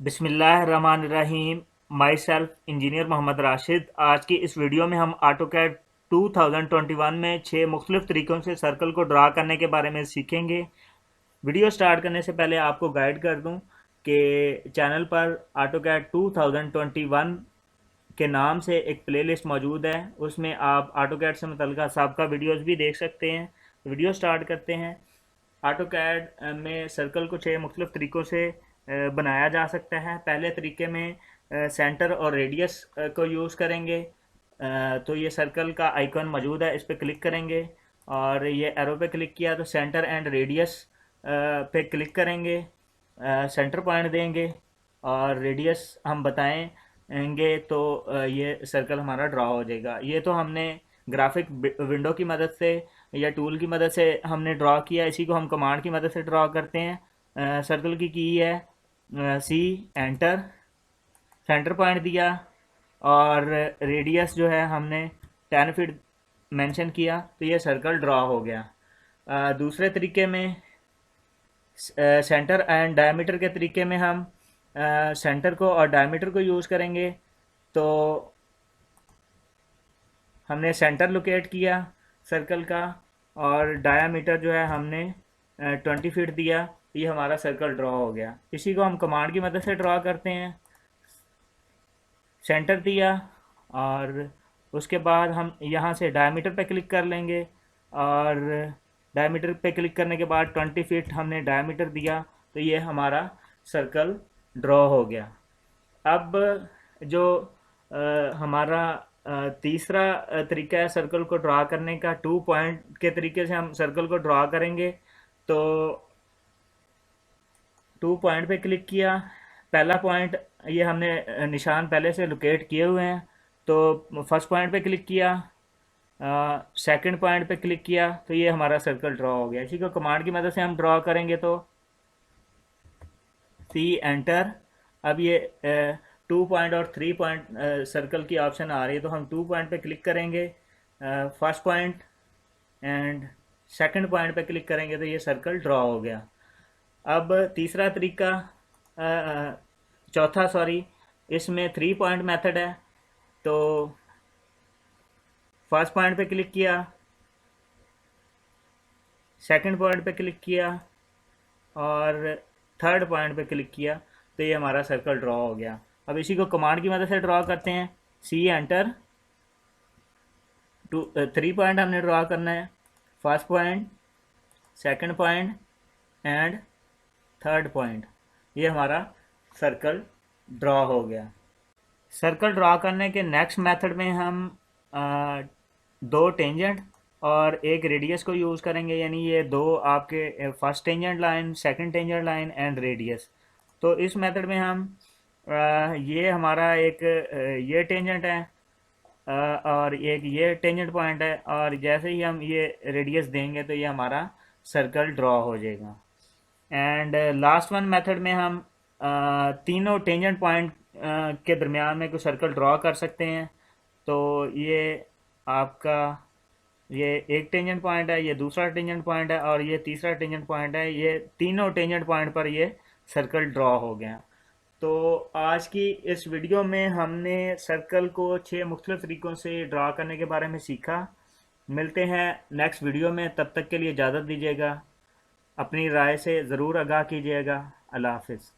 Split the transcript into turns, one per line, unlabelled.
बिस्मिल्लाहिर्रहमानिर्रहीम। My self engineer Mohammad Rashid. आज की इस वीडियो में हम ऑटोकैड 2021 में 6 मुख्तलिफ तरीक़ों से सर्कल को ड्रा करने के बारे में सीखेंगे। वीडियो स्टार्ट करने से पहले आपको गाइड कर दूं कि चैनल पर ऑटोकैड 2021 के नाम से एक प्लेलिस्ट मौजूद है, उसमें आप ऑटोकैड से मुतल्लिक़ साबका वीडियोस भी देख सकते हैं। वीडियो स्टार्ट करते हैं। ऑटोकैड में सर्कल को 6 मुख्तलिफ तरीक़ों से बनाया जा सकता है। पहले तरीके में सेंटर और रेडियस को यूज़ करेंगे। तो ये सर्कल का आइकन मौजूद है, इस पर क्लिक करेंगे और ये एरो पे क्लिक किया तो सेंटर एंड रेडियस पे क्लिक करेंगे, सेंटर पॉइंट देंगे और रेडियस हम बताएंगे तो ये सर्कल हमारा ड्रा हो जाएगा। ये तो हमने ग्राफिक विंडो की मदद से या टूल की मदद से हमने ड्रा किया, इसी को हम कमांड की मदद से ड्रा करते हैं। सर्कल की है सी, एंटर, सेंटर पॉइंट दिया और रेडियस जो है हमने 10 फीट मेंशन किया तो ये सर्कल ड्रा हो गया। दूसरे तरीके में सेंटर एंड डायमीटर के तरीके में हम सेंटर को और डायमीटर को यूज़ करेंगे। तो हमने सेंटर लोकेट किया सर्कल का और डायामीटर जो है हमने 20 फीट दिया, ये हमारा सर्कल ड्रॉ हो गया। इसी को हम कमांड की मदद से ड्रॉ करते हैं। सेंटर दिया और उसके बाद हम यहाँ से डायमीटर पे क्लिक कर लेंगे और डायमीटर पे क्लिक करने के बाद 20 फीट हमने डायमीटर दिया तो ये हमारा सर्कल ड्रॉ हो गया। अब जो हमारा तीसरा तरीका है सर्कल को ड्रा करने का, 2 पॉइंट के तरीके से हम सर्कल को ड्रा करेंगे। तो 2 पॉइंट पे क्लिक किया, पहला पॉइंट ये हमने निशान पहले से लोकेट किए हुए हैं, तो फर्स्ट पॉइंट पे क्लिक किया, सेकंड पॉइंट पे क्लिक किया तो ये हमारा सर्कल ड्रॉ हो गया। इसी को कमांड की मदद से हम ड्रॉ करेंगे तो सी, एंटर। अब ये 2 पॉइंट और 3 पॉइंट सर्कल की ऑप्शन आ रही है तो हम 2 पॉइंट पे क्लिक करेंगे, first point and second point पे क्लिक करेंगे तो ये सर्कल ड्रॉ हो गया। अब तीसरा तरीका चौथा सॉरी, इसमें 3 पॉइंट मेथड है। तो फर्स्ट पॉइंट पे क्लिक किया, सेकंड पॉइंट पे क्लिक किया और थर्ड पॉइंट पे क्लिक किया तो ये हमारा सर्कल ड्रॉ हो गया। अब इसी को कमांड की मदद से ड्रॉ करते हैं। सी, एंटर। 3 पॉइंट हमने ड्रॉ करना है, first point, second point and third point. ये हमारा सर्कल ड्रॉ हो गया। सर्कल ड्रॉ करने के नेक्स्ट मेथड में हम 2 टेंजेंट और एक रेडियस को यूज़ करेंगे, यानी ये 2 आपके first tangent line, second tangent line and radius. तो इस मेथड में हम ये हमारा एक ये टेंजेंट है और एक ये टेंजेंट पॉइंट है और जैसे ही हम ये रेडियस देंगे तो ये हमारा सर्कल ड्रॉ हो जाएगा। एंड लास्ट वन मेथड में हम तीनों टेंजेंट पॉइंट के दरमियान में कोई सर्कल ड्रॉ कर सकते हैं। तो ये आपका ये एक टेंजेंट पॉइंट है, ये दूसरा टेंजेंट पॉइंट है और ये तीसरा टेंजेंट पॉइंट है। ये तीनों टेंजेंट पॉइंट पर ये सर्कल ड्रॉ हो गया। तो आज की इस वीडियो में हमने सर्कल को 6 मुख्तलिफ तरीक़ों से ड्रा करने के बारे में सीखा। मिलते हैं नेक्स्ट वीडियो में, तब तक के लिए इजाज़त दीजिएगा। अपनी राय से ज़रूर आगाह कीजिएगा। अल्लाह हाफ़िज़।